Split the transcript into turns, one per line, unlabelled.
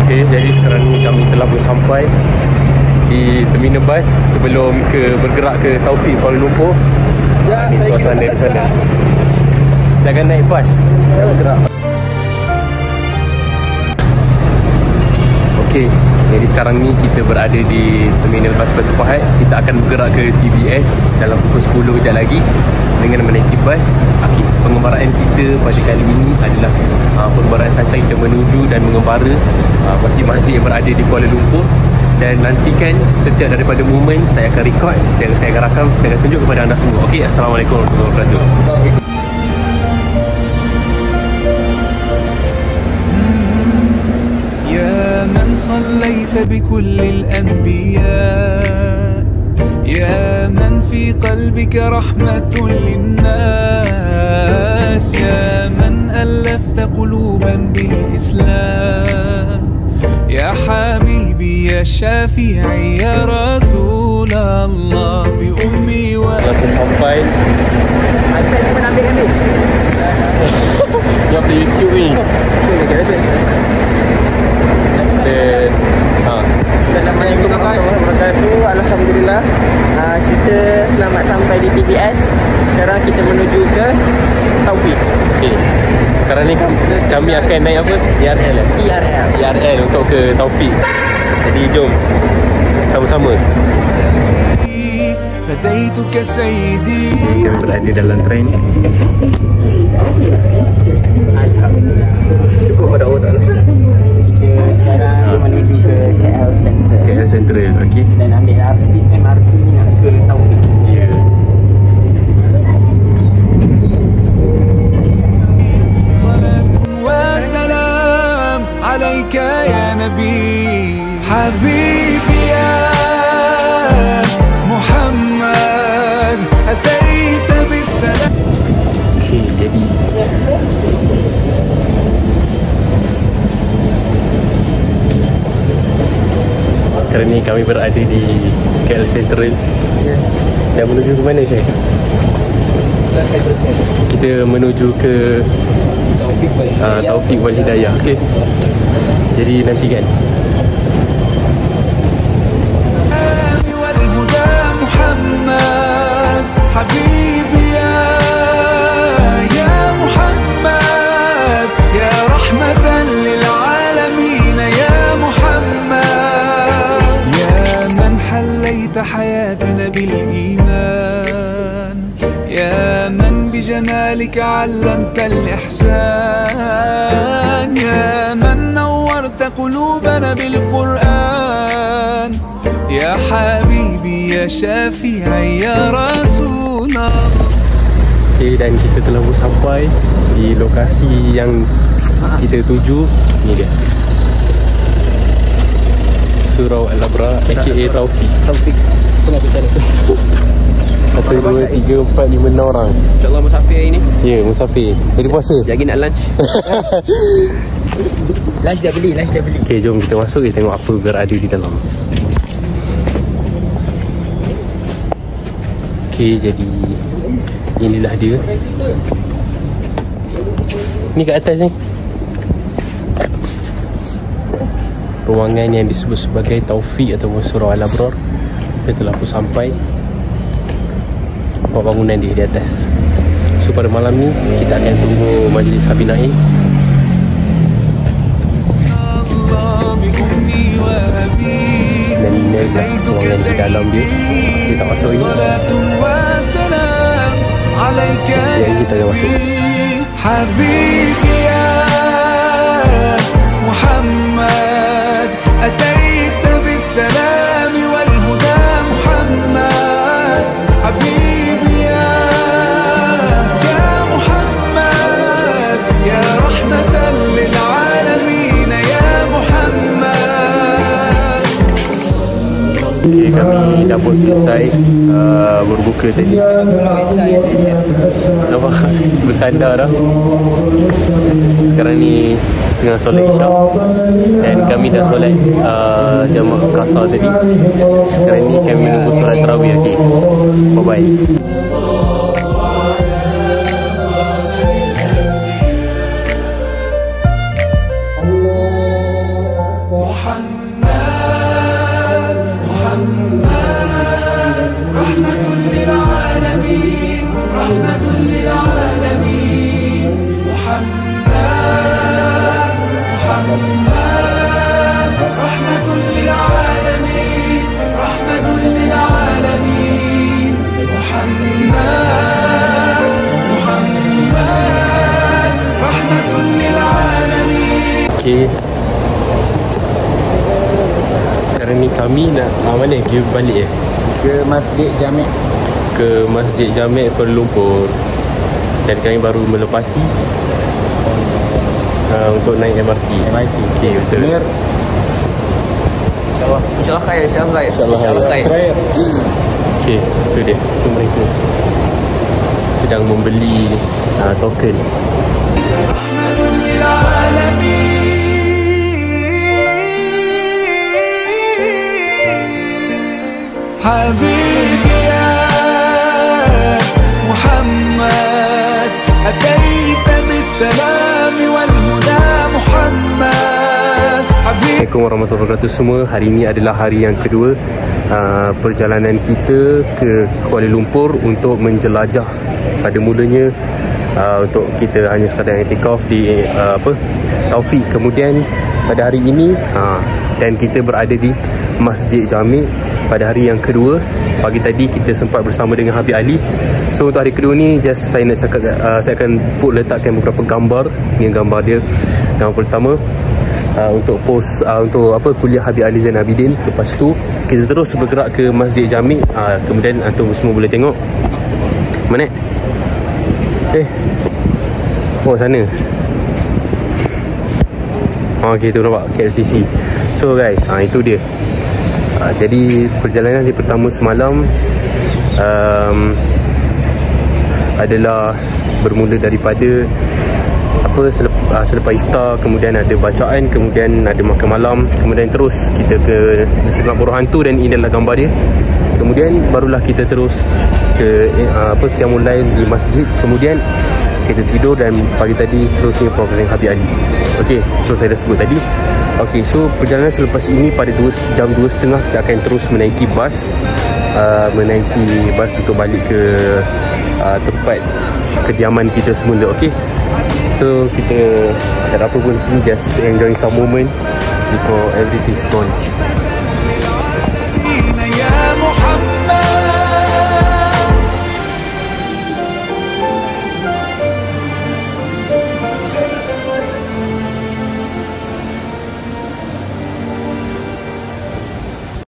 Okey, jadi sekarang ni kami telah pun sampai di terminal bas sebelum bergerak ke Taufik Kuala Lumpur. Ni suasana di sana. Jangan naik bas, dah bergerak. Okey, jadi sekarang ni kita berada di terminal bas Batu Pahat. Kita akan bergerak ke TBS dalam pukul 10 kejap lagi dengan menaiki bas. Okey, pengembaraan kita pada kali ini adalah pengembaraan santai. Kita menuju dan mengembara masjid-masjid yang berada di Kuala Lumpur. Dan nantikan setiap daripada momen saya akan record, saya akan rakam, saya akan tunjuk kepada anda semua. Okey, Assalamualaikum warahmatullahi wabarakatuh.
صليت بكل الأنبياء يا من في قلبك رحمة للناس يا من ألفت قلوبا بالإسلام يا حبيبي يا شافعي يا رسول الله بأمي
sampai
Sampai saya nak ambil habis.
Yang di YouTube ni.
Assalamualaikum warahmatullahi wabarakatuh. Alhamdulillah, kita selamat sampai di TBS. Sekarang kita menuju ke Taufik.
Okey. Sekarang ni kami akan naik apa? ERL. ERL untuk ke Taufik. Jadi jom sama-sama. Kami berada dalam train. Cukup pada awak tak lah?
Kita sekarang menuju ke KL Central.
KL Central, okey.
Dan ambil MRT nak ke Taufik.
Ya.
صلاة وسلام عليك يا نبي حبيبي يا محمد أتيت بالسلام.
Okey, jadi sekarang ni kami berada di KL Central. Dan menuju ke mana, Syekh? Kita menuju ke Taufik Wal Hidayah. Okey. Jadi nantikan.
والهدى محمد حبيبي يا محمد يا رحمة للعالمين يا محمد يا من حليت حياتنا بالإيمان يا من بجمالك علمت الإحسان يا من نورت قلوبنا بالقرآن يا حبيبي يا شافعي يا رسول الله.
Okay, dan kita telah pun sampai di lokasi yang kita tuju. Ni dia, Surau Al-Abrar aka Taufik.
Tengah bicara.
1, 2, 3, 4, 5, 6 orang.
InsyaAllah musafir hari ni.
Ya, musafir. Jadi puasa.
Lagi nak lunch. Lunch dah beli.
Okay, jom kita masuk, kita tengok apa berada di dalam. Okay, jadi inilah dia. Ni kat atas ni ruangan yang disebut sebagai Taufik ataupun Surau Al-Abrar. Kita telah pun sampai. Nampak bangunan dia di atas. So pada malam ni kita akan tunggu majlis Habib Naim. Dan ini adalah ruangan di dalam dia. Kita masuk ini. Yang kita akan masuk.
حبيبي يا محمد أتيت بالسلام والهدى محمد حبيبي يا محمد يا رحمة للعالمين يا محمد.
Okay, kami dah pun selesai berbuka tadi. Nampak bersandar dah. Sekarang ni tengah solat Isyak. Dan kami dah solat jamaah qasar tadi. Sekarang ni kami menunggu solat tarawih. Okay, bye bye. sekarang ni kami nak mana? Kita balik
Ke Masjid Jami'.
ke Masjid Jami' Kuala Lumpur. Dan kami baru melepasi untuk naik MRT. Okey, betul.
Benar. InsyaAllah khair.
InsyaAllah khair. Okey, itu dia. Itu mereka sedang membeli token.
حبيبي يا محمد أتيت بالسلام والهدى محمد
Assalamualaikum warahmatullahi wabarakatuh semua. Hari ini adalah hari yang kedua perjalanan kita ke Kuala Lumpur untuk menjelajah. Pada mulanya untuk kita hanya sekadar i'tikaf di Taufik. Kemudian pada hari ini dan kita berada di Masjid Jami' pada hari yang kedua. Pagi tadi kita sempat bersama dengan Habib Ali. So untuk hari kedua ni just saya nak cakap, saya akan letakkan beberapa gambar. Ini gambar dia. Gambar pertama untuk post untuk kuliah Habib Ali Zain Abidin. Lepas tu kita terus bergerak ke Masjid Jami'. Kemudian antum semua boleh tengok. Mana? Oh sana. Okey, tu nampak KLCC. So guys, itu dia. Jadi perjalanan hari pertama semalam adalah bermula daripada selepas iftar, kemudian ada bacaan, kemudian ada makan malam, kemudian terus kita ke Nasi Lemak Buruh Hantu dan ini adalah gambar dia. Kemudian barulah kita terus ke Qiyamul Lail di masjid. Kemudian kita tidur dan pagi tadi seterusnya program Habib Ali. Okey, so saya dah sebut tadi. Okey, so perjalanan selepas ini pada jam 2.30 kita akan terus menaiki bas untuk balik ke tempat kediaman kita semula. Okey, so kita tak ada apa pun di sini, just enjoy some moment before everything's gone.